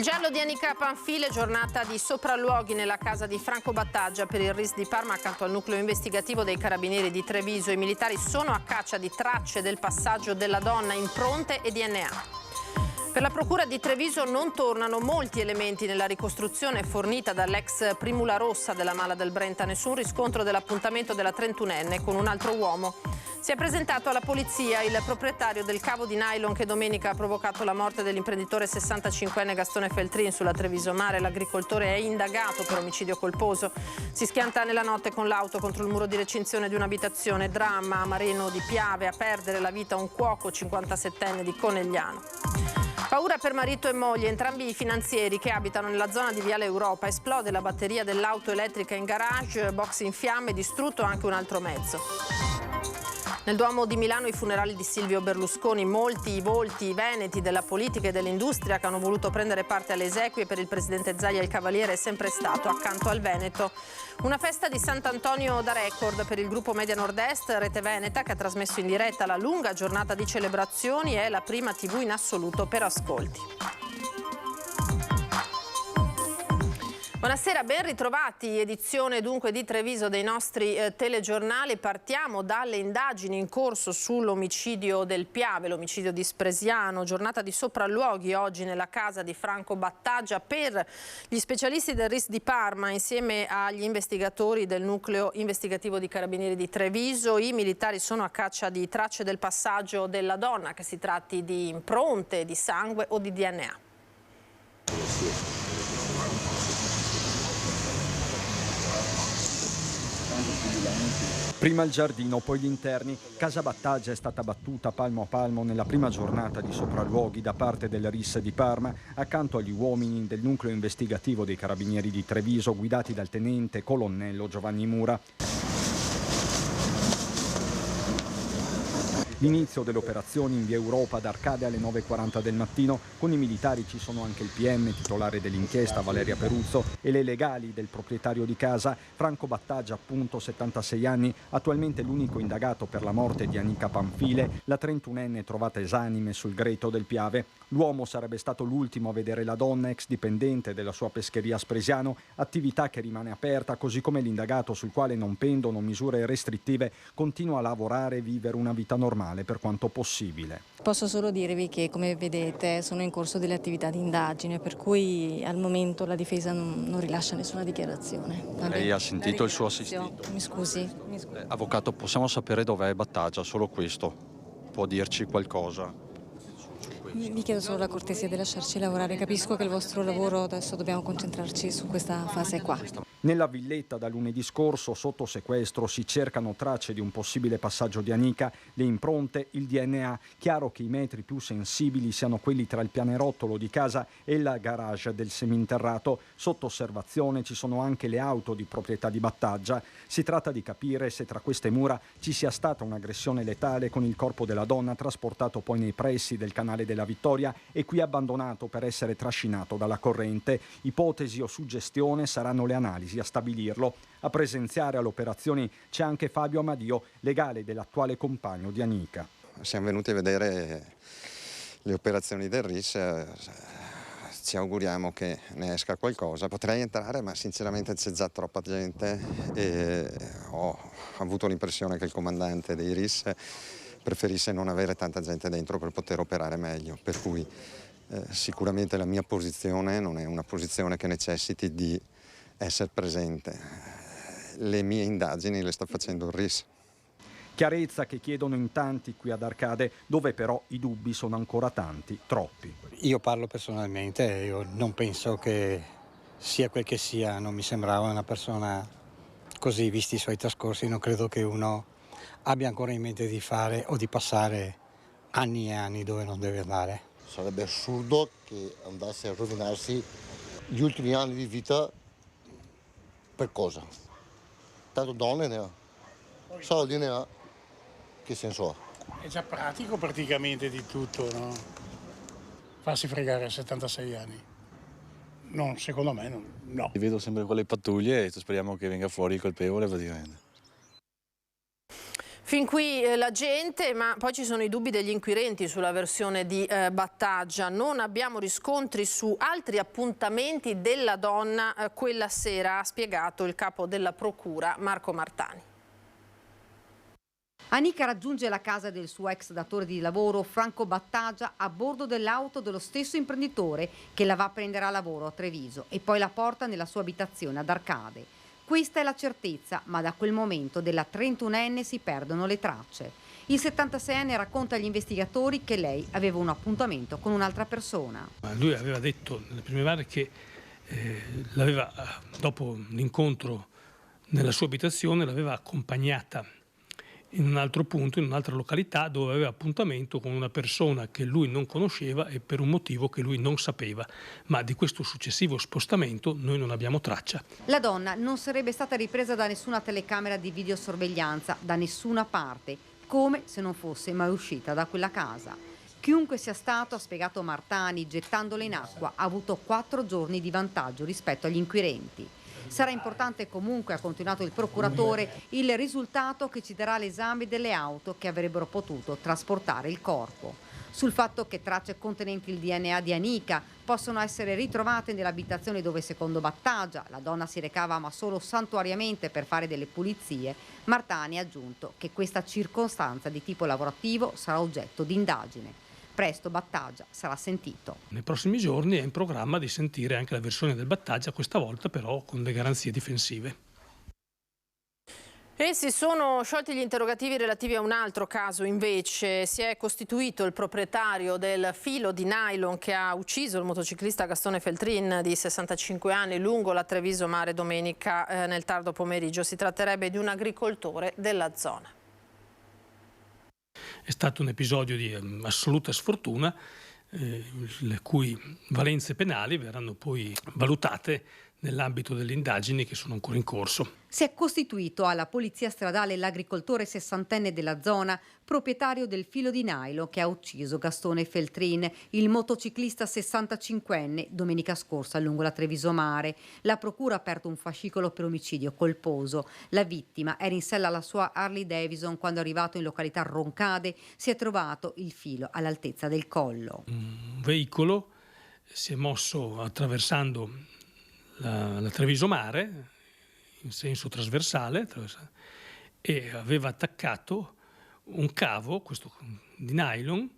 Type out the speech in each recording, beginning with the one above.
Il giallo di Anica Panfile, giornata di sopralluoghi nella casa di Franco Battaglia per il RIS di Parma accanto al nucleo investigativo dei Carabinieri di Treviso. I militari sono a caccia di tracce del passaggio della donna, impronte e DNA. Per la procura di Treviso non tornano molti elementi nella ricostruzione fornita dall'ex Primula Rossa della Mala del Brenta. Nessun riscontro dell'appuntamento della 31enne con un altro uomo. Si è presentato alla polizia il proprietario del cavo di nylon che domenica ha provocato la morte dell'imprenditore 65enne Gastone Feltrin sulla Treviso Mare. L'agricoltore è indagato per omicidio colposo. Si schianta nella notte con l'auto contro il muro di recinzione di un'abitazione. Dramma a Mareno di Piave, a perdere la vita un cuoco 57enne di Conegliano. Paura per marito e moglie, entrambi i finanzieri che abitano nella zona di Viale Europa. Esplode la batteria dell'auto elettrica in garage, box in fiamme, distrutto anche un altro mezzo. Nel Duomo di Milano i funerali di Silvio Berlusconi, molti i volti veneti della politica e dell'industria che hanno voluto prendere parte alle esequie. Per il presidente Zaia il Cavaliere è sempre stato accanto al Veneto. Una festa di Sant'Antonio da record per il gruppo Media Nord-Est, Rete Veneta, che ha trasmesso in diretta la lunga giornata di celebrazioni. È la prima TV in assoluto per ascolti. Buonasera, ben ritrovati, edizione dunque di Treviso dei nostri telegiornali. Partiamo dalle indagini in corso sull'omicidio del Piave, l'omicidio di Spresiano, giornata di sopralluoghi oggi nella casa di Franco Battaglia per gli specialisti del RIS di Parma insieme agli investigatori del nucleo investigativo di Carabinieri di Treviso. I militari sono a caccia di tracce del passaggio della donna, che si tratti di impronte, di sangue o di DNA. Prima il giardino, poi gli interni. Casa Battaglia è stata battuta palmo a palmo nella prima giornata di sopralluoghi da parte del RIS di Parma, accanto agli uomini del nucleo investigativo dei Carabinieri di Treviso, guidati dal tenente colonnello Giovanni Mura. L'inizio delle operazioni in via Europa ad Arcade alle 9:40 del mattino. Con i militari ci sono anche il PM, titolare dell'inchiesta, Valeria Peruzzo, e le legali del proprietario di casa, Franco Battaglia, appunto 76 anni, attualmente l'unico indagato per la morte di Anica Panfile, la 31enne trovata esanime sul greto del Piave. L'uomo sarebbe stato l'ultimo a vedere la donna, ex dipendente della sua pescheria a Spresiano, attività che rimane aperta, così come l'indagato, sul quale non pendono misure restrittive, continua a lavorare e vivere una vita normale per quanto possibile. Posso solo dirvi che, come vedete, sono in corso delle attività di indagine, per cui al momento la difesa non rilascia nessuna dichiarazione. Lei ha sentito il suo assistito? Mi scusi. Avvocato, possiamo sapere dov'è Battaglia? Solo questo? Può dirci qualcosa? Vi chiedo solo la cortesia di lasciarci lavorare. Capisco che il vostro lavoro, adesso dobbiamo concentrarci su questa fase qua. Nella villetta da lunedì scorso, sotto sequestro, si cercano tracce di un possibile passaggio di Anica, le impronte, il DNA. Chiaro che i metri più sensibili siano quelli tra il pianerottolo di casa e il garage del seminterrato. Sotto osservazione ci sono anche le auto di proprietà di Battaglia. Si tratta di capire se tra queste mura ci sia stata un'aggressione letale, con il corpo della donna trasportato poi nei pressi del canale della Vittoria e qui abbandonato per essere trascinato dalla corrente. Ipotesi o suggestione saranno le analisi a stabilirlo. A presenziare all'operazione c'è anche Fabio Amadio, legale dell'attuale compagno di Anica. Siamo venuti a vedere le operazioni del RIS, ci auguriamo che ne esca qualcosa. Potrei entrare, ma sinceramente c'è già troppa gente e ho avuto l'impressione che il comandante dei RIS preferisse non avere tanta gente dentro per poter operare meglio, per cui sicuramente la mia posizione non è una posizione che necessiti di essere presente. Le mie indagini le sta facendo il RIS. Chiarezza che chiedono in tanti qui ad Arcade, dove però i dubbi sono ancora tanti, troppi. Io parlo personalmente, io non penso che sia quel che sia, non mi sembrava una persona così, visti i suoi trascorsi, non credo che uno abbia ancora in mente di fare o di passare anni e anni dove non deve andare. Sarebbe assurdo che andasse a rovinarsi gli ultimi anni di vita per cosa? Tanto donne ne ha, soldi ne ha, che senso ha? È già pratico praticamente di tutto, no? Farsi fregare a 76 anni. No, secondo me no. Vedo sempre quelle pattuglie e speriamo che venga fuori il colpevole praticamente. Fin qui la gente, ma poi ci sono i dubbi degli inquirenti sulla versione di Battaglia. Non abbiamo riscontri su altri appuntamenti della donna quella sera, ha spiegato il capo della procura Marco Martani. Anica raggiunge la casa del suo ex datore di lavoro Franco Battaglia a bordo dell'auto dello stesso imprenditore che la va a prendere a lavoro a Treviso e poi la porta nella sua abitazione ad Arcade. Questa è la certezza, ma da quel momento della 31enne si perdono le tracce. Il 76enne racconta agli investigatori che lei aveva un appuntamento con un'altra persona. Lui aveva detto nelle prime ore che dopo l'incontro nella sua abitazione, l'aveva accompagnata in un altro punto, in un'altra località, dove aveva appuntamento con una persona che lui non conosceva e per un motivo che lui non sapeva. Ma di questo successivo spostamento noi non abbiamo traccia. La donna non sarebbe stata ripresa da nessuna telecamera di videosorveglianza, da nessuna parte, come se non fosse mai uscita da quella casa. Chiunque sia stato, ha spiegato Martani, gettandola in acqua, ha avuto 4 giorni di vantaggio rispetto agli inquirenti. Sarà importante comunque, ha continuato il procuratore, il risultato che ci darà l'esame delle auto che avrebbero potuto trasportare il corpo. Sul fatto che tracce contenenti il DNA di Anica possono essere ritrovate nell'abitazione dove, secondo Battaglia, la donna si recava ma solo santuariamente per fare delle pulizie, Martani ha aggiunto che questa circostanza di tipo lavorativo sarà oggetto di indagine. Presto Battaglia sarà sentito. Nei prossimi giorni è in programma di sentire anche la versione del Battaglia, questa volta però con le garanzie difensive. E si sono sciolti gli interrogativi relativi a un altro caso invece. Si è costituito il proprietario del filo di nylon che ha ucciso il motociclista Gastone Feltrin di 65 anni lungo la Treviso Mare domenica nel tardo pomeriggio. Si tratterebbe di un agricoltore della zona. È stato un episodio di assoluta sfortuna, le cui valenze penali verranno poi valutate nell'ambito delle indagini che sono ancora in corso. Si è costituito alla polizia stradale l'agricoltore 60enne della zona, proprietario del filo di nylon che ha ucciso Gastone Feltrin, il motociclista 65enne, domenica scorsa lungo la Treviso Mare. La procura ha aperto un fascicolo per omicidio colposo. La vittima era in sella alla sua Harley Davidson quando, arrivato in località Roncade, si è trovato il filo all'altezza del collo. Un veicolo si è mosso attraversando la Treviso Mare in senso trasversale e aveva attaccato un cavo, questo di nylon,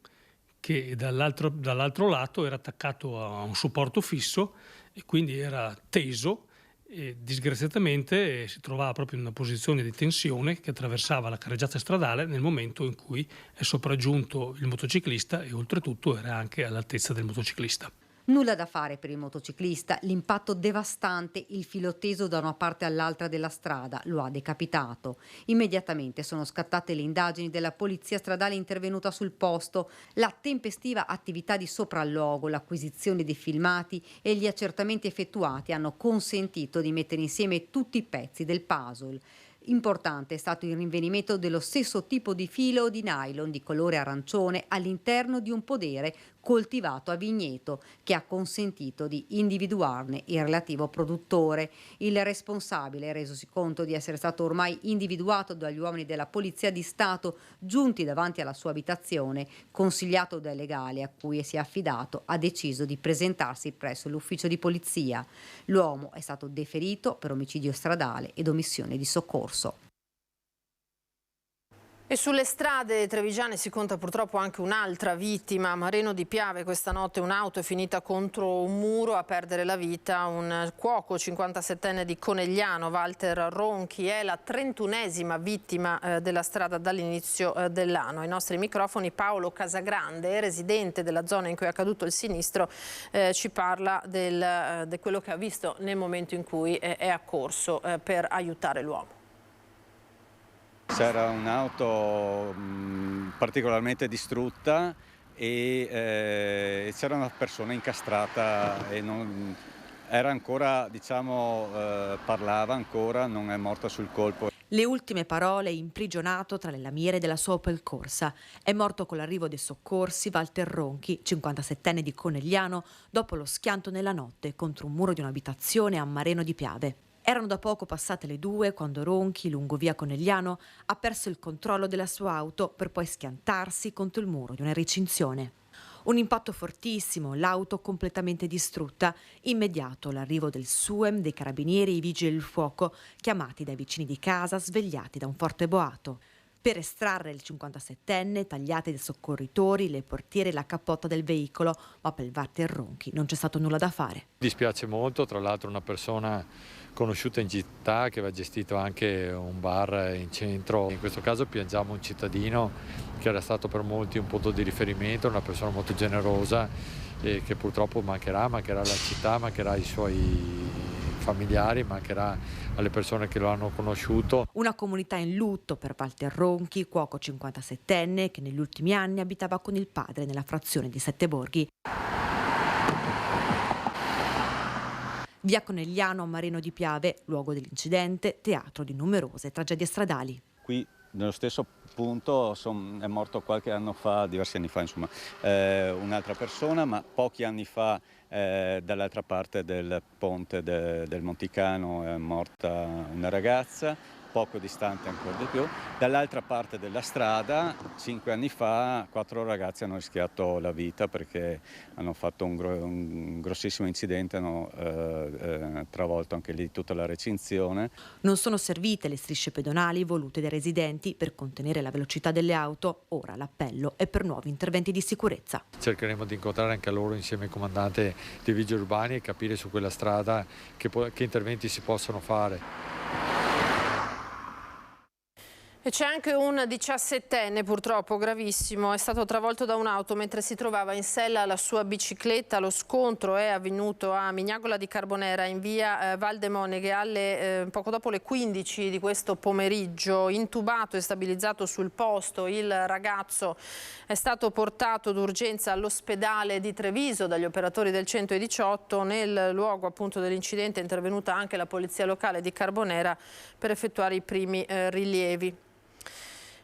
che dall'altro lato era attaccato a un supporto fisso e quindi era teso e disgraziatamente si trovava proprio in una posizione di tensione che attraversava la carreggiata stradale nel momento in cui è sopraggiunto il motociclista e oltretutto era anche all'altezza del motociclista. Nulla da fare per il motociclista, l'impatto devastante, il filo teso da una parte all'altra della strada lo ha decapitato. Immediatamente sono scattate le indagini della polizia stradale intervenuta sul posto, la tempestiva attività di sopralluogo, l'acquisizione dei filmati e gli accertamenti effettuati hanno consentito di mettere insieme tutti i pezzi del puzzle. Importante è stato il rinvenimento dello stesso tipo di filo di nylon di colore arancione all'interno di un podere coltivato a vigneto che ha consentito di individuarne il relativo produttore. Il responsabile, resosi conto di essere stato ormai individuato dagli uomini della Polizia di Stato giunti davanti alla sua abitazione, consigliato dai legali a cui si è affidato, ha deciso di presentarsi presso l'ufficio di polizia. L'uomo è stato deferito per omicidio stradale ed omissione di soccorso. E sulle strade trevigiane si conta purtroppo anche un'altra vittima. A Mareno di Piave questa notte un'auto è finita contro un muro, a perdere la vita un cuoco 57enne di Conegliano, Walter Ronchi. È la 31esima vittima della strada dall'inizio dell'anno. Ai nostri microfoni Paolo Casagrande, residente della zona in cui è accaduto il sinistro, ci parla di quello che ha visto nel momento in cui è accorso per aiutare l'uomo. C'era un'auto particolarmente distrutta e c'era una persona incastrata e non, era ancora, diciamo, parlava ancora, non è morta sul colpo. Le ultime parole: imprigionato tra le lamiere della sua Opel Corsa. È morto con l'arrivo dei soccorsi Walter Ronchi, 57enne di Conegliano, dopo lo schianto nella notte contro un muro di un'abitazione a Mareno di Piave. Erano da poco passate le 2 quando Ronchi, lungo via Conegliano, ha perso il controllo della sua auto per poi schiantarsi contro il muro di una recinzione. Un impatto fortissimo, l'auto completamente distrutta. Immediato l'arrivo del SUEM, dei carabinieri e i vigili del fuoco, chiamati dai vicini di casa, svegliati da un forte boato. Per estrarre il 57enne, tagliati dai soccorritori, le portiere e la cappotta del veicolo, ma per il Walter Ronchi non c'è stato nulla da fare. Mi dispiace molto, tra l'altro una persona conosciuta in città che aveva gestito anche un bar in centro. In questo caso piangiamo un cittadino che era stato per molti un punto di riferimento, una persona molto generosa e che purtroppo mancherà alla città, mancherà ai suoi familiari, mancherà alle persone che lo hanno conosciuto. Una comunità in lutto per Walter Ronchi, cuoco 57enne che negli ultimi anni abitava con il padre nella frazione di Sette Borghi. Via Conegliano a Marino di Piave, luogo dell'incidente, teatro di numerose tragedie stradali. Qui nello stesso punto è morto qualche anno fa, diversi anni fa insomma, un'altra persona, ma pochi anni fa dall'altra parte del ponte del Monticano è morta una ragazza, poco distante ancora di più. Dall'altra parte della strada, 5 anni fa, 4 ragazzi hanno rischiato la vita perché hanno fatto un grossissimo incidente, hanno travolto anche lì tutta la recinzione. Non sono servite le strisce pedonali volute dai residenti per contenere la velocità delle auto. Ora l'appello è per nuovi interventi di sicurezza. Cercheremo di incontrare anche loro insieme al comandante dei vigili urbani e capire su quella strada che interventi si possono fare. E c'è anche un 17enne purtroppo gravissimo, è stato travolto da un'auto mentre si trovava in sella alla sua bicicletta. Lo scontro è avvenuto a Mignagola di Carbonera in via Valdemoneghe poco dopo le 15 di questo pomeriggio. Intubato e stabilizzato sul posto, il ragazzo è stato portato d'urgenza all'ospedale di Treviso dagli operatori del 118. Nel luogo appunto dell'incidente è intervenuta anche la polizia locale di Carbonera per effettuare i primi rilievi.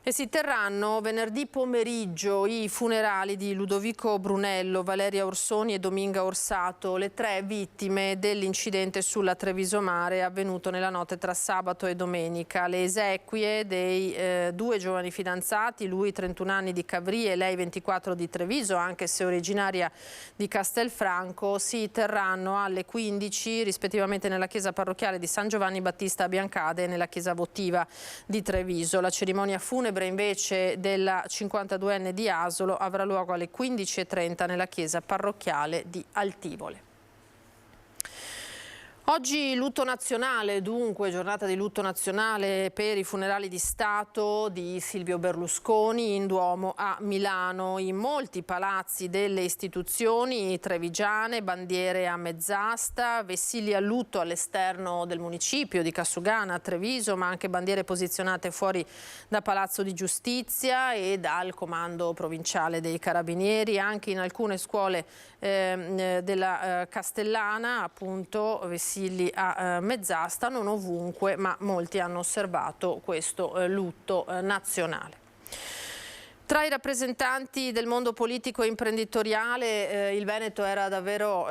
E si terranno venerdì pomeriggio i funerali di Ludovico Brunello, Valeria Orsoni e Dominga Orsato, le 3 vittime dell'incidente sulla Treviso Mare avvenuto nella notte tra sabato e domenica. Le esequie dei 2 giovani fidanzati, lui 31 anni di Cavri e lei 24 di Treviso, anche se originaria di Castelfranco, si terranno alle 15 rispettivamente nella chiesa parrocchiale di San Giovanni Battista a Biancade e nella chiesa votiva di Treviso. La cerimonia funebre invece della 52enne di Asolo avrà luogo alle 15:30 nella chiesa parrocchiale di Altivole. Oggi lutto nazionale, dunque giornata di lutto nazionale per i funerali di Stato di Silvio Berlusconi in Duomo a Milano. In molti palazzi delle istituzioni trevigiane, bandiere a mezz'asta, vessilli a lutto all'esterno del municipio di Cassugana a Treviso, ma anche bandiere posizionate fuori da Palazzo di Giustizia e dal comando provinciale dei Carabinieri. Anche in alcune scuole della Castellana, appunto, vessilli a mezz'asta, non ovunque, ma molti hanno osservato questo lutto nazionale. Tra i rappresentanti del mondo politico e imprenditoriale il Veneto era davvero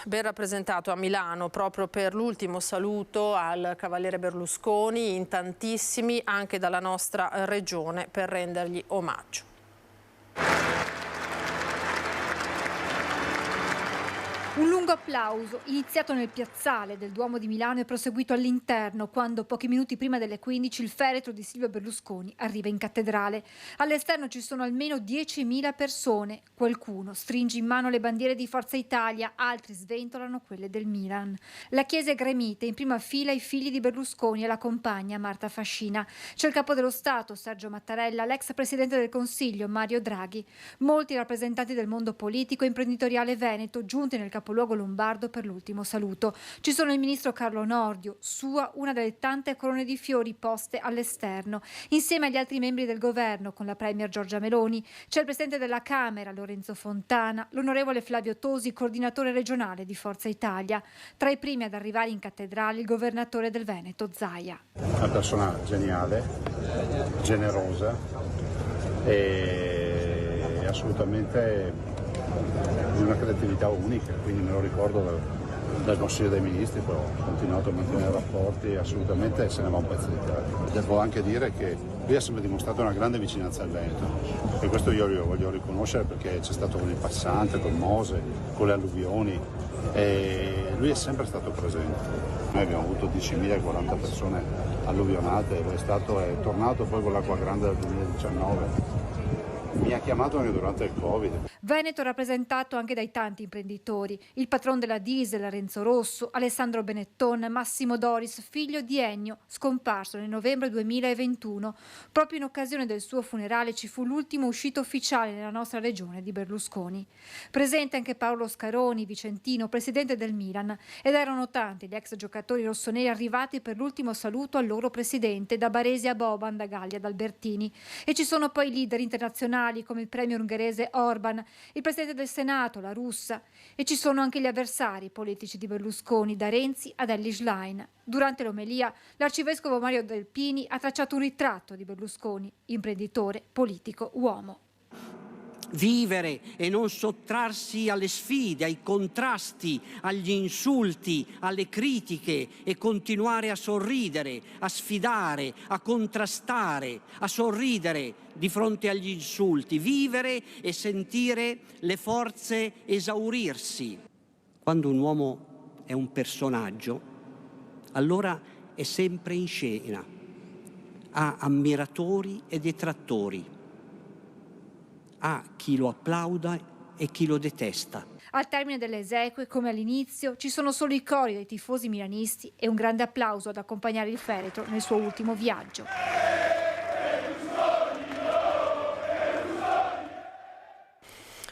ben rappresentato a Milano proprio per l'ultimo saluto al Cavaliere Berlusconi, in tantissimi anche dalla nostra regione per rendergli omaggio. Un lungo applauso, iniziato nel piazzale del Duomo di Milano e proseguito all'interno, quando pochi minuti prima delle 15 il feretro di Silvio Berlusconi arriva in cattedrale. All'esterno ci sono almeno 10.000 persone. Qualcuno stringe in mano le bandiere di Forza Italia, altri sventolano quelle del Milan. La chiesa è gremita, in prima fila i figli di Berlusconi e la compagna Marta Fascina. C'è il capo dello Stato, Sergio Mattarella, l'ex presidente del Consiglio, Mario Draghi. Molti rappresentanti del mondo politico e imprenditoriale veneto, giunti nel capoluogo lombardo per l'ultimo saluto. Ci sono il ministro Carlo Nordio, sua una delle tante corone di fiori poste all'esterno, insieme agli altri membri del governo, con la premier Giorgia Meloni. C'è il presidente della Camera, Lorenzo Fontana, l'onorevole Flavio Tosi, coordinatore regionale di Forza Italia. Tra i primi ad arrivare in cattedrale il governatore del Veneto, Zaia. Una persona geniale, generosa e assolutamente di una creatività unica, quindi me lo ricordo del Consiglio dei Ministri, poi ho continuato a mantenere rapporti, assolutamente se ne va un pezzo di terra. Devo anche dire che lui ha sempre dimostrato una grande vicinanza al Veneto e questo io lo voglio riconoscere perché c'è stato con il passante, con Mose, con le alluvioni e lui è sempre stato presente. Noi abbiamo avuto 10.040 persone alluvionate, lui è tornato poi con l'acqua grande del 2019. Mi ha chiamato anche durante il Covid. Veneto rappresentato anche dai tanti imprenditori. Il patron della Diesel, Renzo Rosso, Alessandro Benetton, Massimo Doris, figlio di Ennio, scomparso nel novembre 2021. Proprio in occasione del suo funerale ci fu l'ultima uscita ufficiale nella nostra regione di Berlusconi. Presente anche Paolo Scaroni, vicentino, presidente del Milan. Ed erano tanti gli ex giocatori rossoneri arrivati per l'ultimo saluto al loro presidente, da Baresi a Boban, da Galli ad Albertini. E ci sono poi leader internazionali come il premier ungherese Orban, il presidente del Senato, la Russa, e ci sono anche gli avversari politici di Berlusconi, da Renzi ad Elly Schlein. Durante l'omelia, l'arcivescovo Mario Delpini ha tracciato un ritratto di Berlusconi, imprenditore, politico, uomo. Vivere e non sottrarsi alle sfide, ai contrasti, agli insulti, alle critiche e continuare a sorridere, a sfidare, a contrastare, a sorridere di fronte agli insulti, vivere e sentire le forze esaurirsi. Quando un uomo è un personaggio, allora è sempre in scena, ha ammiratori e detrattori. Ha chi lo applauda e chi lo detesta. Al termine delle esequie, come all'inizio, ci sono solo i cori dei tifosi milanisti e un grande applauso ad accompagnare il feretro nel suo ultimo viaggio.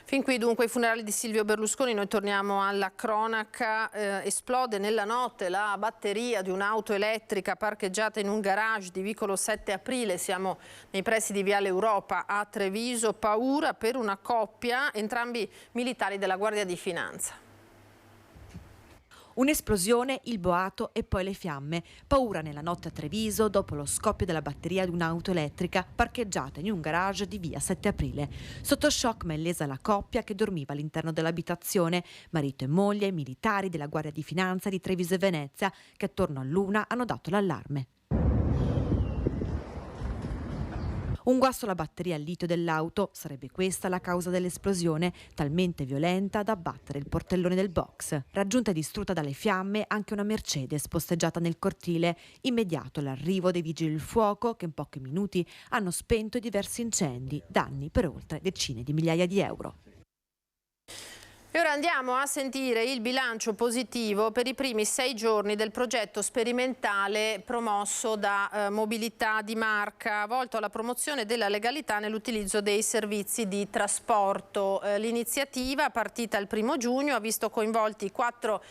Fin qui dunque i funerali di Silvio Berlusconi. Noi torniamo alla cronaca. Esplode nella notte la batteria di un'auto elettrica parcheggiata in un garage di vicolo 7 aprile. Siamo nei pressi di Viale Europa a Treviso. Paura per una coppia, entrambi militari della Guardia di Finanza. Un'esplosione, il boato e poi le fiamme. Paura nella notte a Treviso dopo lo scoppio della batteria di un'auto elettrica parcheggiata in un garage di via 7 aprile. Sotto shock ma illesa la coppia che dormiva all'interno dell'abitazione. Marito e moglie, militari della Guardia di Finanza di Treviso e Venezia, che attorno all'1 hanno dato l'allarme. Un guasto alla batteria al litio dell'auto, sarebbe questa la causa dell'esplosione, talmente violenta da abbattere il portellone del box. Raggiunta e distrutta dalle fiamme anche una Mercedes posteggiata nel cortile. Immediato l'arrivo dei vigili del fuoco che in pochi minuti hanno spento diversi incendi, danni per oltre decine di migliaia di euro. E ora andiamo a sentire il bilancio positivo per i primi 6 giorni del progetto sperimentale promosso da Mobilità di Marca, volto alla promozione della legalità nell'utilizzo dei servizi di trasporto. L'iniziativa, partita il 1° giugno, ha visto coinvolti 4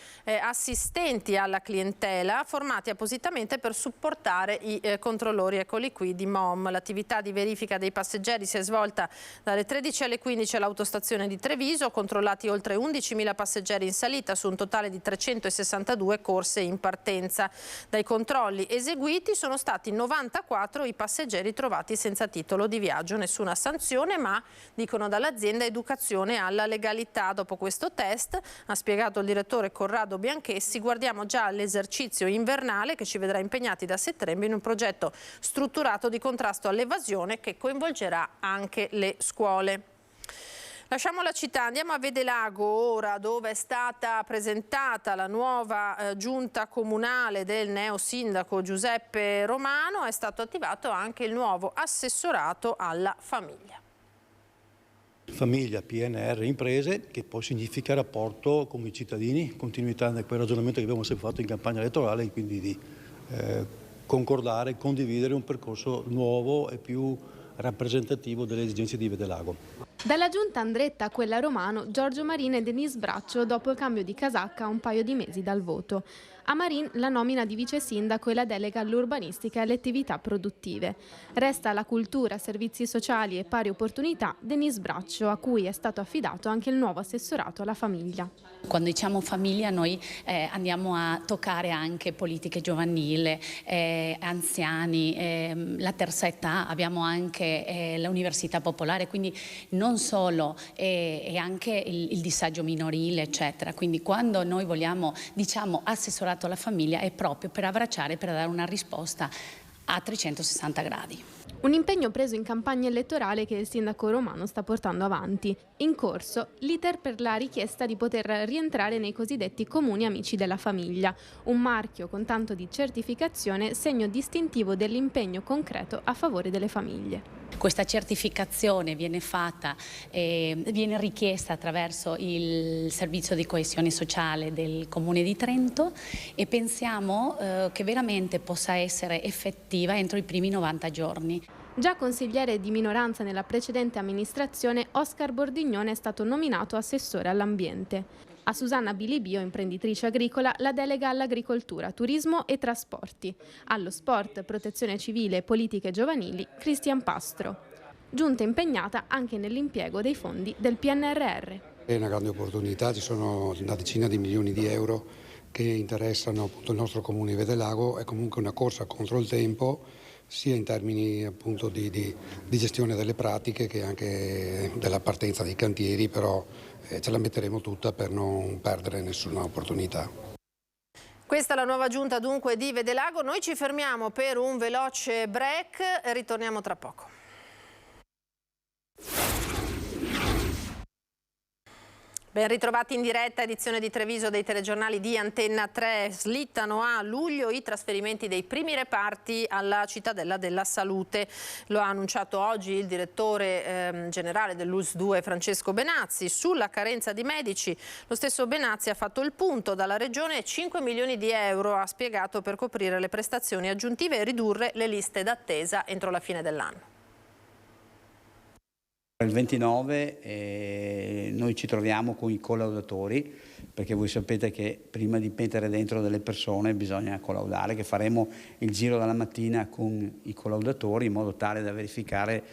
assistenti alla clientela, formati appositamente per supportare i controllori, eccoli qui, di MOM. L'attività di verifica dei passeggeri si è svolta dalle 13 alle 15 all'autostazione di Treviso, controllati oltre 11.000 passeggeri in salita su un totale di 362 corse in partenza. Dai controlli eseguiti sono stati 94 i passeggeri trovati senza titolo di viaggio, nessuna sanzione, ma, dicono dall'azienda, educazione alla legalità. Dopo questo test, ha spiegato il direttore Corrado Bianchessi, guardiamo già all'esercizio invernale che ci vedrà impegnati da settembre in un progetto strutturato di contrasto all'evasione che coinvolgerà anche le scuole. Lasciamo la città, andiamo a Vedelago ora, dove è stata presentata la nuova giunta comunale del neosindaco Giuseppe Romano. È stato attivato anche il nuovo assessorato alla famiglia. Famiglia, PNR, imprese, che poi significa rapporto con i cittadini, continuità di quel ragionamento che abbiamo sempre fatto in campagna elettorale, e quindi di concordare, condividere un percorso nuovo e più rappresentativo delle esigenze di Vedelago. Dalla giunta Andretta a quella Romano, Giorgio Marina e Denise Braccio dopo il cambio di casacca a un paio di mesi dal voto. A Marin la nomina di vice sindaco e la delega all'urbanistica e alle attività produttive. Resta la cultura, servizi sociali e pari opportunità Denise Braccio, a cui è stato affidato anche il nuovo assessorato alla famiglia. Quando diciamo famiglia noi andiamo a toccare anche politiche giovanili, anziani, la terza età, abbiamo anche l'università popolare, quindi non solo, e anche il disagio minorile, eccetera. Quindi quando noi vogliamo, diciamo, assessorato alla famiglia è proprio per abbracciare, per dare una risposta a 360 gradi. Un impegno preso in campagna elettorale che il sindaco romano sta portando avanti. In corso l'iter per la richiesta di poter rientrare nei cosiddetti comuni amici della famiglia, un marchio con tanto di certificazione, segno distintivo dell'impegno concreto a favore delle famiglie. Questa certificazione viene fatta, viene richiesta attraverso il servizio di coesione sociale del Comune di Trento e pensiamo che veramente possa essere effettiva entro i primi 90 giorni. Già consigliere di minoranza nella precedente amministrazione, Oscar Bordignone è stato nominato assessore all'ambiente. A Susanna Bilibio, imprenditrice agricola, la delega all'agricoltura, turismo e trasporti. Allo sport, protezione civile e politiche giovanili, Cristian Pastro. Giunta impegnata anche nell'impiego dei fondi del PNRR. È una grande opportunità, ci sono una decina di milioni di euro che interessano appunto il nostro comune di Vedelago, è comunque una corsa contro il tempo, sia in termini appunto di gestione delle pratiche che anche della partenza dei cantieri, però ce la metteremo tutta per non perdere nessuna opportunità. Questa è la nuova giunta dunque di Vedelago. Noi ci fermiamo per un veloce break e ritorniamo tra poco. Ben ritrovati in diretta, edizione di Treviso dei telegiornali di Antenna 3. Slittano a luglio i trasferimenti dei primi reparti alla Cittadella della Salute. Lo ha annunciato oggi il direttore generale dell'ULSS 2 Francesco Benazzi. Sulla carenza di medici lo stesso Benazzi ha fatto il punto. Dalla Regione 5 milioni di euro ha spiegato per coprire le prestazioni aggiuntive e ridurre le liste d'attesa entro la fine dell'anno. Il 29 noi ci troviamo con i collaudatori, perché voi sapete che prima di mettere dentro delle persone bisogna collaudare, che faremo il giro dalla mattina con i collaudatori in modo tale da verificare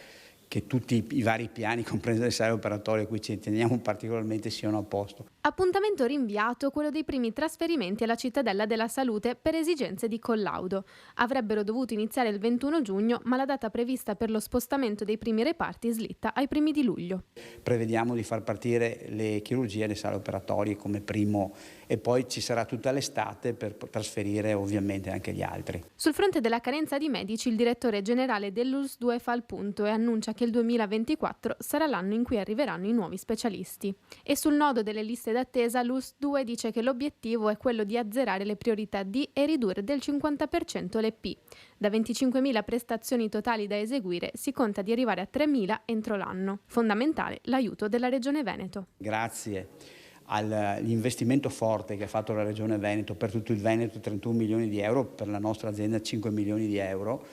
che tutti i vari piani, compreso le sale operatorie a cui ci teniamo particolarmente, siano a posto. Appuntamento rinviato quello dei primi trasferimenti alla Cittadella della Salute per esigenze di collaudo. Avrebbero dovuto iniziare il 21 giugno, ma la data prevista per lo spostamento dei primi reparti slitta ai primi di luglio. Prevediamo di far partire le chirurgie e le sale operatorie come primo e poi ci sarà tutta l'estate per trasferire ovviamente anche gli altri. Sul fronte della carenza di medici, il direttore generale dell'ULSS 2 fa il punto e annuncia che il 2024 sarà l'anno in cui arriveranno i nuovi specialisti. E sul nodo delle liste d'attesa, l'ULSS 2 dice che l'obiettivo è quello di azzerare le priorità D e ridurre del 50% le P. Da 25.000 prestazioni totali da eseguire si conta di arrivare a 3.000 entro l'anno. Fondamentale l'aiuto della Regione Veneto. Grazie all'investimento forte che ha fatto la Regione Veneto, per tutto il Veneto 31 milioni di euro, per la nostra azienda 5 milioni di euro,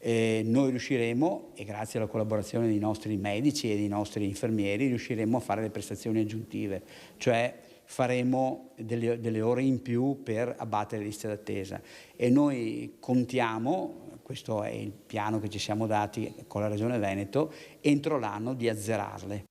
noi riusciremo, e grazie alla collaborazione dei nostri medici e dei nostri infermieri, riusciremo a fare le prestazioni aggiuntive, cioè faremo delle ore in più per abbattere le liste d'attesa e noi contiamo, questo è il piano che ci siamo dati con la Regione Veneto, entro l'anno di azzerarle.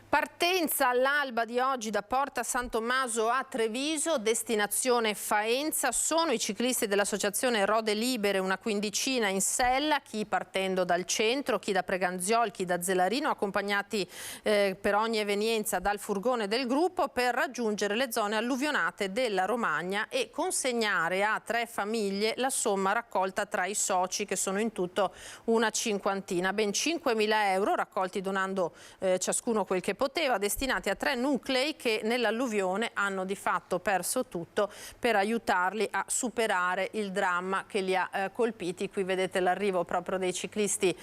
Partenza all'alba di oggi da Porta San Tommaso a Treviso, destinazione Faenza. Sono i ciclisti dell'associazione Rode Libere, una quindicina in sella, chi partendo dal centro, chi da Preganziol, chi da Zelarino, accompagnati per ogni evenienza dal furgone del gruppo per raggiungere le zone alluvionate della Romagna e consegnare a 3 famiglie la somma raccolta tra i soci, che sono in tutto una cinquantina. Ben 5.000 euro raccolti donando ciascuno quel che poteva, destinati a 3 nuclei che nell'alluvione hanno di fatto perso tutto, per aiutarli a superare il dramma che li ha colpiti. Qui vedete l'arrivo proprio dei ciclisti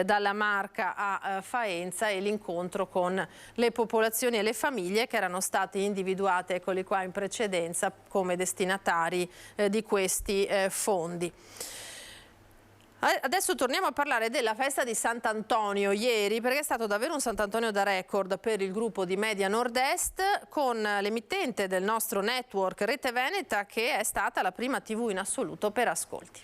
dalla Marca a Faenza e l'incontro con le popolazioni e le famiglie che erano state individuate, eccoli qua, in precedenza come destinatari di questi fondi. Adesso torniamo a parlare della festa di Sant'Antonio ieri, perché è stato davvero un Sant'Antonio da record per il gruppo di Media Nord-Est, con l'emittente del nostro network Rete Veneta, che è stata la prima TV in assoluto per ascolti.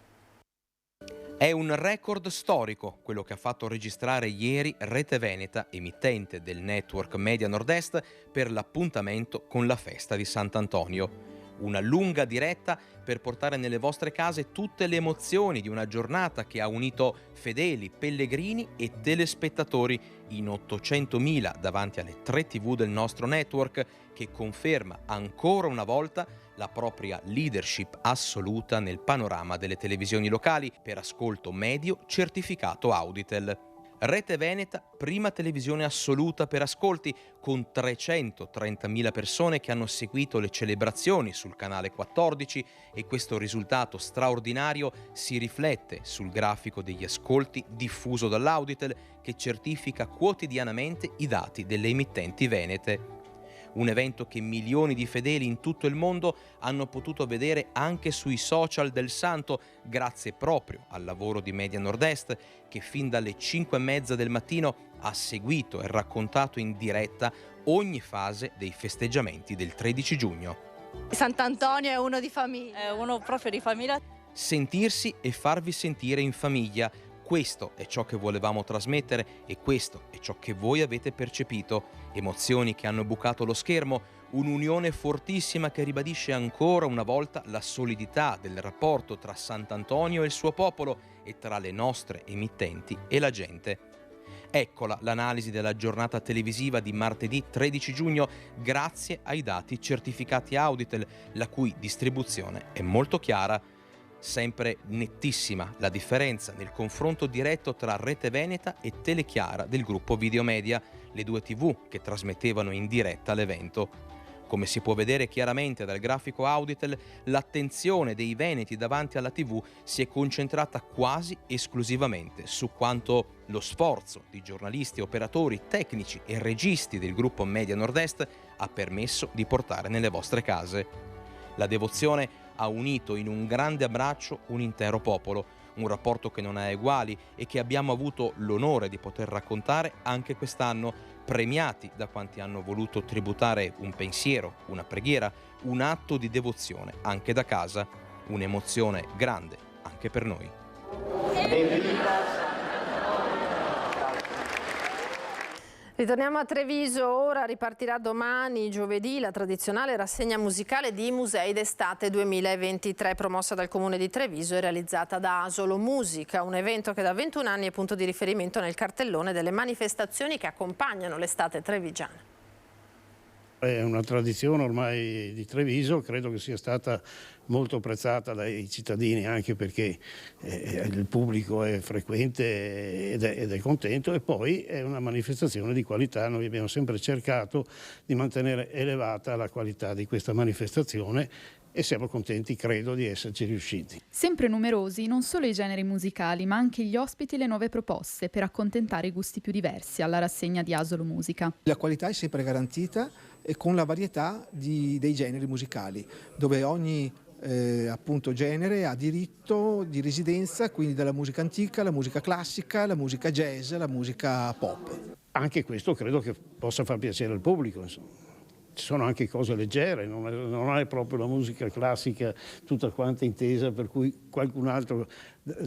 È un record storico quello che ha fatto registrare ieri Rete Veneta, emittente del network Media Nord-Est, per l'appuntamento con la festa di Sant'Antonio. Una lunga diretta per portare nelle vostre case tutte le emozioni di una giornata che ha unito fedeli, pellegrini e telespettatori in 800.000 davanti alle 3 TV del nostro network, che conferma ancora una volta la propria leadership assoluta nel panorama delle televisioni locali per ascolto medio certificato Auditel. Rete Veneta, prima televisione assoluta per ascolti, con 330.000 persone che hanno seguito le celebrazioni sul canale 14, e questo risultato straordinario si riflette sul grafico degli ascolti diffuso dall'Auditel, che certifica quotidianamente i dati delle emittenti venete. Un evento che milioni di fedeli in tutto il mondo hanno potuto vedere anche sui social del Santo, grazie proprio al lavoro di Media Nord-Est, che fin dalle 5:30 del mattino ha seguito e raccontato in diretta ogni fase dei festeggiamenti del 13 giugno. Sant'Antonio è uno di famiglia. È uno proprio di famiglia. Sentirsi e farvi sentire in famiglia, questo è ciò che volevamo trasmettere e questo è ciò che voi avete percepito. Emozioni che hanno bucato lo schermo, un'unione fortissima che ribadisce ancora una volta la solidità del rapporto tra Sant'Antonio e il suo popolo e tra le nostre emittenti e la gente. Eccola l'analisi della giornata televisiva di martedì 13 giugno grazie ai dati certificati Auditel, la cui distribuzione è molto chiara. Sempre nettissima la differenza nel confronto diretto tra Rete Veneta e Telechiara del gruppo Videomedia, le 2 TV che trasmettevano in diretta l'evento. Come si può vedere chiaramente dal grafico Auditel, l'attenzione dei veneti davanti alla TV si è concentrata quasi esclusivamente su quanto lo sforzo di giornalisti, operatori, tecnici e registi del gruppo Media Nord-Est ha permesso di portare nelle vostre case. La devozione ha unito in un grande abbraccio un intero popolo, un rapporto che non ha eguali e che abbiamo avuto l'onore di poter raccontare anche quest'anno, premiati da quanti hanno voluto tributare un pensiero, una preghiera, un atto di devozione anche da casa, un'emozione grande anche per noi. Ritorniamo a Treviso, ora ripartirà domani, giovedì, la tradizionale rassegna musicale di Musei d'Estate 2023, promossa dal Comune di Treviso e realizzata da Asolo Musica, un evento che da 21 anni è punto di riferimento nel cartellone delle manifestazioni che accompagnano l'estate trevigiana. È una tradizione ormai di Treviso, credo che sia stata molto apprezzata dai cittadini, anche perché il pubblico è frequente ed è contento, e poi è una manifestazione di qualità. Noi abbiamo sempre cercato di mantenere elevata la qualità di questa manifestazione e siamo contenti, credo, di esserci riusciti. Sempre numerosi non solo i generi musicali, ma anche gli ospiti e le nuove proposte per accontentare i gusti più diversi alla rassegna di Asolo Musica. La qualità è sempre garantita e con la varietà dei generi musicali, dove ogni appunto genere ha diritto di residenza, quindi dalla musica antica, la musica classica, la musica jazz, la musica pop. Anche questo credo che possa far piacere al pubblico, insomma. Ci sono anche cose leggere, non è proprio la musica classica tutta quanta intesa, per cui qualcun altro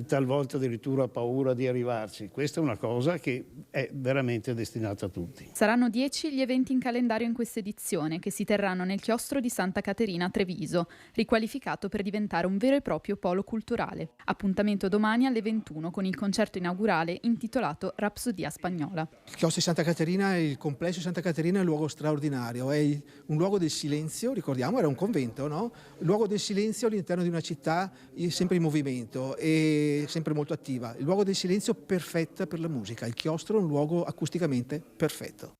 talvolta addirittura ha paura di arrivarci. Questa è una cosa che è veramente destinata a tutti. Saranno 10 gli eventi in calendario in questa edizione, che si terranno nel chiostro di Santa Caterina a Treviso, riqualificato per diventare un vero e proprio polo culturale. Appuntamento domani alle 21 con il concerto inaugurale intitolato Rapsodia Spagnola. Il chiostro di Santa Caterina, il complesso di Santa Caterina è un luogo straordinario, è un luogo del silenzio, ricordiamo era un convento, no? Il luogo del silenzio all'interno di una città sempre in movimento e sempre molto attiva. Il luogo del silenzio perfetta per la musica, il chiostro è un luogo acusticamente perfetto.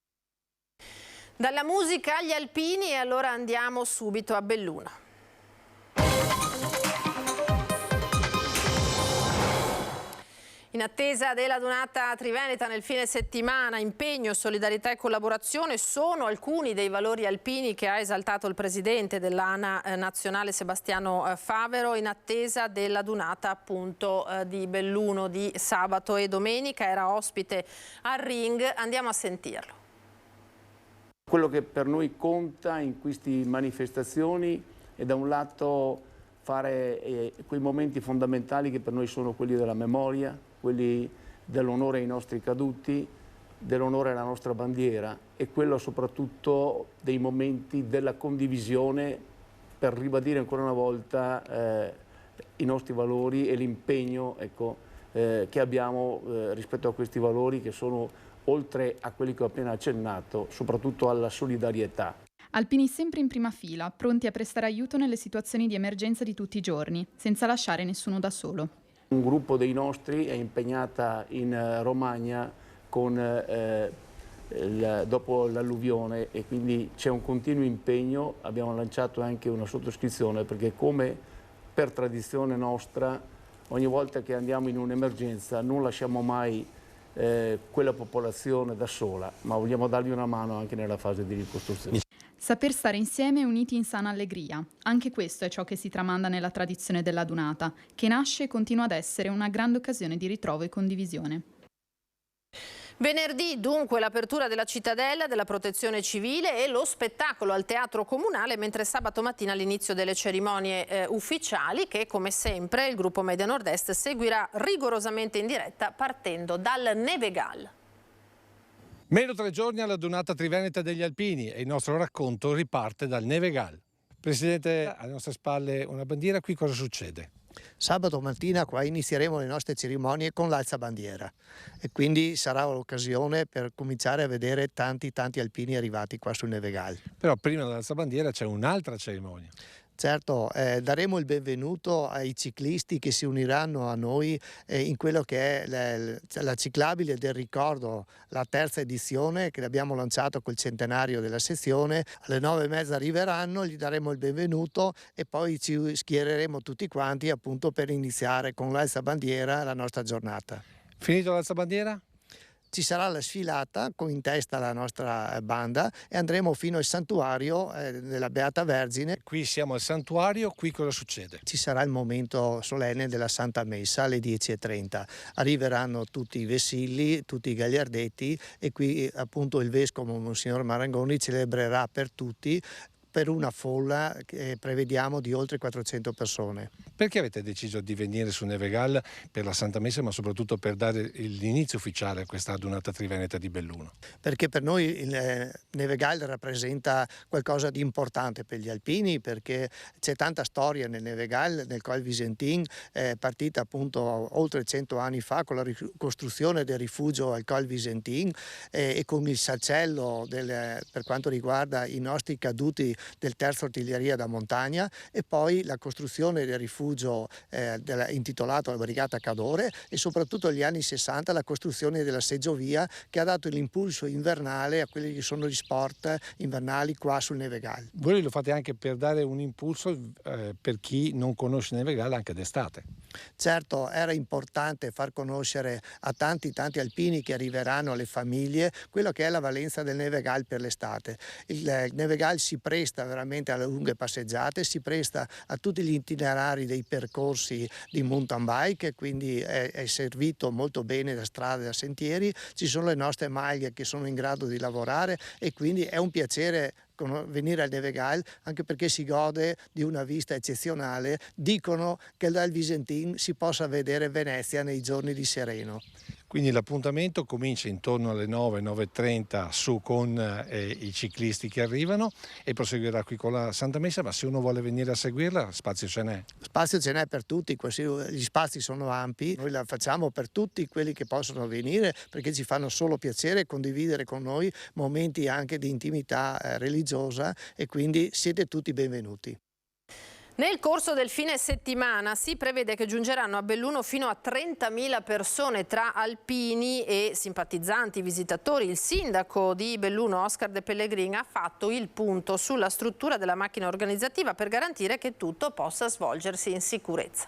Dalla musica agli alpini, e allora andiamo subito a Belluno. In attesa della Dunata Triveneta nel fine settimana, impegno, solidarietà e collaborazione sono alcuni dei valori alpini che ha esaltato il presidente dell'ANA nazionale Sebastiano Favero in attesa della Dunata appunto di Belluno di sabato e domenica. Era ospite al Ring, andiamo a sentirlo. Quello che per noi conta in queste manifestazioni è da un lato fare quei momenti fondamentali che per noi sono quelli della memoria, quelli dell'onore ai nostri caduti, dell'onore alla nostra bandiera e quello soprattutto dei momenti della condivisione per ribadire ancora una volta i nostri valori e l'impegno che abbiamo rispetto a questi valori che sono, oltre a quelli che ho appena accennato, soprattutto alla solidarietà. Alpini sempre in prima fila, pronti a prestare aiuto nelle situazioni di emergenza di tutti i giorni, senza lasciare nessuno da solo. Un gruppo dei nostri è impegnata in Romagna dopo l'alluvione e quindi c'è un continuo impegno. Abbiamo lanciato anche una sottoscrizione perché, come per tradizione nostra, ogni volta che andiamo in un'emergenza non lasciamo mai quella popolazione da sola, ma vogliamo dargli una mano anche nella fase di ricostruzione. Saper stare insieme uniti in sana allegria. Anche questo è ciò che si tramanda nella tradizione della Dunata, che nasce e continua ad essere una grande occasione di ritrovo e condivisione. Venerdì dunque l'apertura della cittadella, della protezione civile e lo spettacolo al Teatro Comunale, mentre sabato mattina l'inizio delle cerimonie ufficiali che, come sempre, il gruppo Media Nord-Est seguirà rigorosamente in diretta partendo dal Nevegal. Meno 3 giorni alla Dunata Triveneta degli Alpini e il nostro racconto riparte dal Nevegal. Presidente, alle nostre spalle una bandiera, qui cosa succede? Sabato mattina qua inizieremo le nostre cerimonie con l'alzabandiera e quindi sarà l'occasione per cominciare a vedere tanti alpini arrivati qua sul Nevegal. Però prima dell'alzabandiera c'è un'altra cerimonia. Certo, daremo il benvenuto ai ciclisti che si uniranno a noi in quello che è la ciclabile del ricordo, la terza edizione che abbiamo lanciato col centenario della sezione. Alle 9:30 arriveranno, gli daremo il benvenuto e poi ci schiereremo tutti quanti appunto per iniziare con l'alzabandiera la nostra giornata. Finito l'alzabandiera? Ci sarà la sfilata con in testa la nostra banda e andremo fino al santuario della Beata Vergine. Qui siamo al santuario, qui cosa succede? Ci sarà il momento solenne della Santa Messa alle 10:30. Arriveranno tutti i vessilli, tutti i gagliardetti e qui appunto il vescovo Monsignor Marangoni celebrerà per tutti, per una folla che prevediamo di oltre 400 persone. Perché avete deciso di venire su Nevegal per la Santa Messa, ma soprattutto per dare l'inizio ufficiale a questa Dunata Triveneta di Belluno? Perché per noi il Nevegal rappresenta qualcosa di importante per gli alpini, perché c'è tanta storia nel Nevegal, nel Col Visentin, partita appunto oltre 100 anni fa con la ricostruzione del rifugio al Col Visentin e con il salcello per quanto riguarda i nostri caduti del terzo artiglieria da montagna e poi la costruzione del rifugio intitolato alla Brigata Cadore e soprattutto negli anni 60 la costruzione della seggiovia che ha dato l'impulso invernale a quelli che sono gli sport invernali qua sul Nevegal. Voi lo fate anche per dare un impulso per chi non conosce Nevegal anche d'estate. Certo, era importante far conoscere a tanti alpini che arriveranno, alle famiglie, quello che è la valenza del Nevegal per l'estate. Il Nevegal si presta veramente alle lunghe passeggiate, si presta a tutti gli itinerari dei percorsi di mountain bike, quindi è servito molto bene da strade e da sentieri, ci sono le nostre maglie che sono in grado di lavorare e quindi è un piacere venire al Nevegal anche perché si gode di una vista eccezionale. Dicono che dal Visentin si possa vedere Venezia nei giorni di sereno. Quindi l'appuntamento comincia intorno alle 9:30 su con i ciclisti che arrivano e proseguirà qui con la Santa Messa, ma se uno vuole venire a seguirla spazio ce n'è? Spazio ce n'è per tutti, gli spazi sono ampi, noi la facciamo per tutti quelli che possono venire perché ci fanno solo piacere condividere con noi momenti anche di intimità religiosa e quindi siete tutti benvenuti. Nel corso del fine settimana si prevede che giungeranno a Belluno fino a 30.000 persone tra alpini e simpatizzanti, visitatori. Il sindaco di Belluno, Oscar De Pellegrin, ha fatto il punto sulla struttura della macchina organizzativa per garantire che tutto possa svolgersi in sicurezza.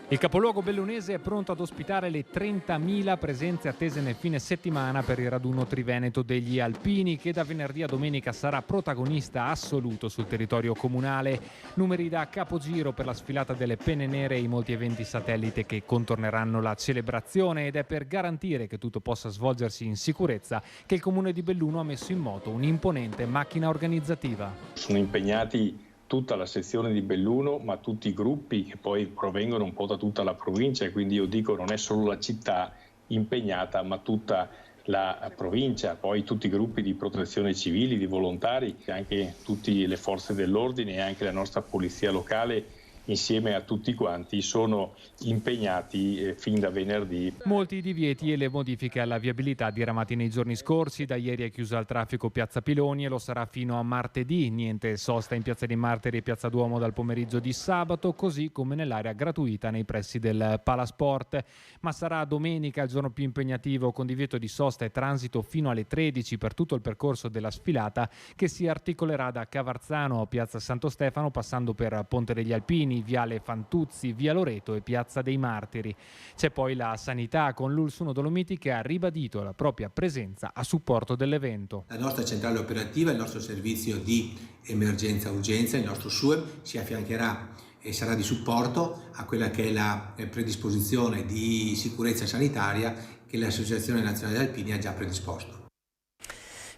Il capoluogo bellunese è pronto ad ospitare le 30.000 presenze attese nel fine settimana per il raduno triveneto degli alpini, che da venerdì a domenica sarà protagonista assoluto sul territorio comunale. Numeri da capogiro per la sfilata delle penne nere e i molti eventi satellite che contorneranno la celebrazione, ed è per garantire che tutto possa svolgersi in sicurezza che il comune di Belluno ha messo in moto un'imponente macchina organizzativa. Sono impegnati tutta la sezione di Belluno, ma tutti i gruppi che poi provengono un po' da tutta la provincia, e quindi io dico non è solo la città impegnata, ma tutta la provincia, poi tutti i gruppi di protezione civile, di volontari, anche tutte le forze dell'ordine e anche la nostra polizia locale, insieme a tutti quanti, sono impegnati fin da venerdì. Molti divieti e le modifiche alla viabilità diramati nei giorni scorsi. Da ieri è chiusa al traffico Piazza Piloni e lo sarà fino a martedì. Niente sosta in Piazza dei Martiri e Piazza Duomo dal pomeriggio di sabato, così come nell'area gratuita nei pressi del Palasport. Ma sarà domenica il giorno più impegnativo, con divieto di sosta e transito fino alle 13 per tutto il percorso della sfilata, che si articolerà da Cavarzano a Piazza Santo Stefano, passando per Ponte degli Alpini, Viale Fantuzzi, Via Loreto e Piazza dei Martiri. C'è poi la sanità, con l'ULSS 1 Dolomiti, che ha ribadito la propria presenza a supporto dell'evento. La nostra centrale operativa, il nostro servizio di emergenza-urgenza, il nostro SUEM, si affiancherà e sarà di supporto a quella che è la predisposizione di sicurezza sanitaria che l'Associazione Nazionale Alpini ha già predisposto.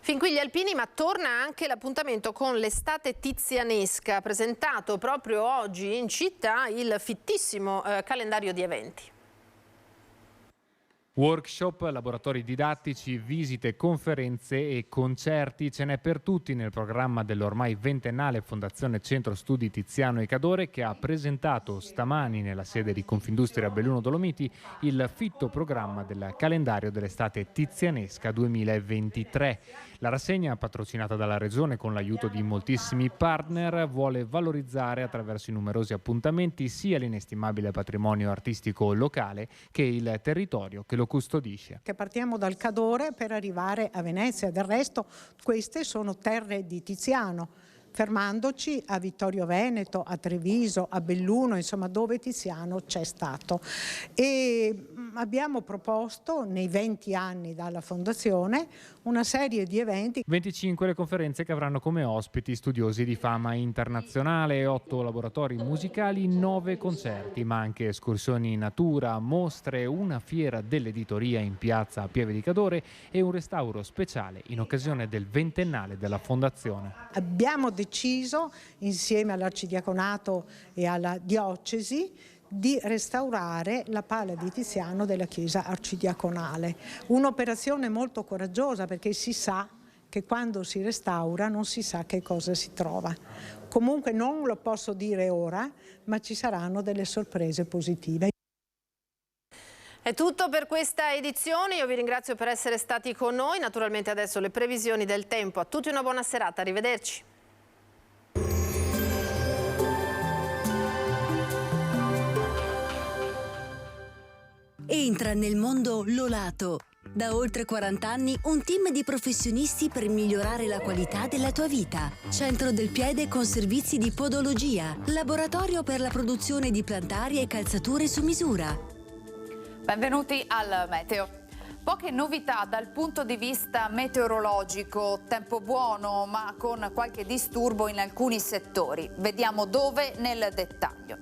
Fin qui gli alpini, ma torna anche l'appuntamento con l'estate tizianesca, presentato proprio oggi in città il fittissimo calendario di eventi. Workshop, laboratori didattici, visite, conferenze e concerti, ce n'è per tutti nel programma dell'ormai ventennale Fondazione Centro Studi Tiziano e Cadore, che ha presentato stamani nella sede di Confindustria Belluno Dolomiti il fitto programma del calendario dell'estate tizianesca 2023. La rassegna, patrocinata dalla Regione con l'aiuto di moltissimi partner, vuole valorizzare attraverso i numerosi appuntamenti sia l'inestimabile patrimonio artistico locale che il territorio che lo custodisce. Che partiamo dal Cadore per arrivare a Venezia, del resto queste sono terre di Tiziano, fermandoci a Vittorio Veneto, a Treviso, a Belluno, insomma dove Tiziano c'è stato. E abbiamo proposto nei 20 anni dalla Fondazione una serie di eventi. 25 le conferenze che avranno come ospiti studiosi di fama internazionale, 8 laboratori musicali, 9 concerti, ma anche escursioni in natura, mostre, una fiera dell'editoria in piazza a Pieve di Cadore e un restauro speciale in occasione del ventennale della Fondazione. Abbiamo deciso, insieme all'Arcidiaconato e alla Diocesi, di restaurare la pala di Tiziano della chiesa arcidiaconale. Un'operazione molto coraggiosa, perché si sa che quando si restaura non si sa che cosa si trova. Comunque non lo posso dire ora, ma ci saranno delle sorprese positive. È tutto per questa edizione, io vi ringrazio per essere stati con noi. Naturalmente adesso le previsioni del tempo. A tutti una buona serata, arrivederci. Entra nel mondo Lolato. Da oltre 40 anni un team di professionisti per migliorare la qualità della tua vita. Centro del piede con servizi di podologia. Laboratorio per la produzione di plantari e calzature su misura. Benvenuti al Meteo. Poche novità dal punto di vista meteorologico, tempo buono ma con qualche disturbo in alcuni settori. Vediamo dove nel dettaglio.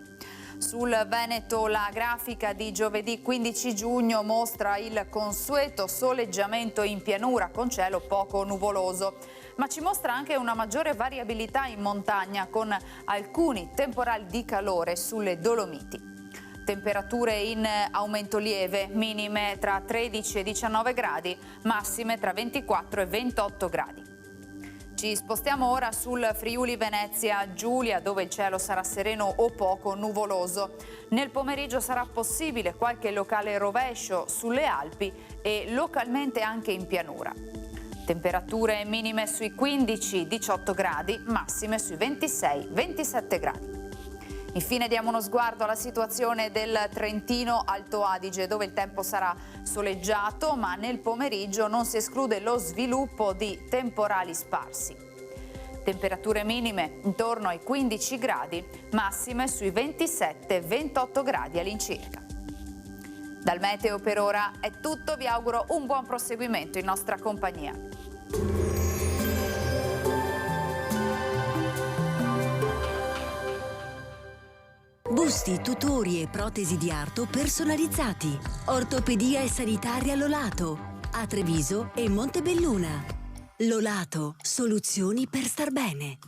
Sul Veneto la grafica di giovedì 15 giugno mostra il consueto soleggiamento in pianura con cielo poco nuvoloso, ma ci mostra anche una maggiore variabilità in montagna con alcuni temporali di calore sulle Dolomiti. Temperature in aumento lieve, minime tra 13 e 19 gradi, massime tra 24 e 28 gradi. Ci spostiamo ora sul Friuli Venezia Giulia, dove il cielo sarà sereno o poco nuvoloso. Nel pomeriggio sarà possibile qualche locale rovescio sulle Alpi e localmente anche in pianura. Temperature minime sui 15-18 gradi, massime sui 26-27 gradi. Infine diamo uno sguardo alla situazione del Trentino Alto Adige, dove il tempo sarà soleggiato, ma nel pomeriggio non si esclude lo sviluppo di temporali sparsi. Temperature minime intorno ai 15 gradi, massime sui 27-28 gradi all'incirca. Dal meteo per ora è tutto, vi auguro un buon proseguimento in nostra compagnia. Busti, tutori e protesi di arto personalizzati. Ortopedia e sanitaria Lolato. A Treviso e Montebelluna. Lolato, soluzioni per star bene.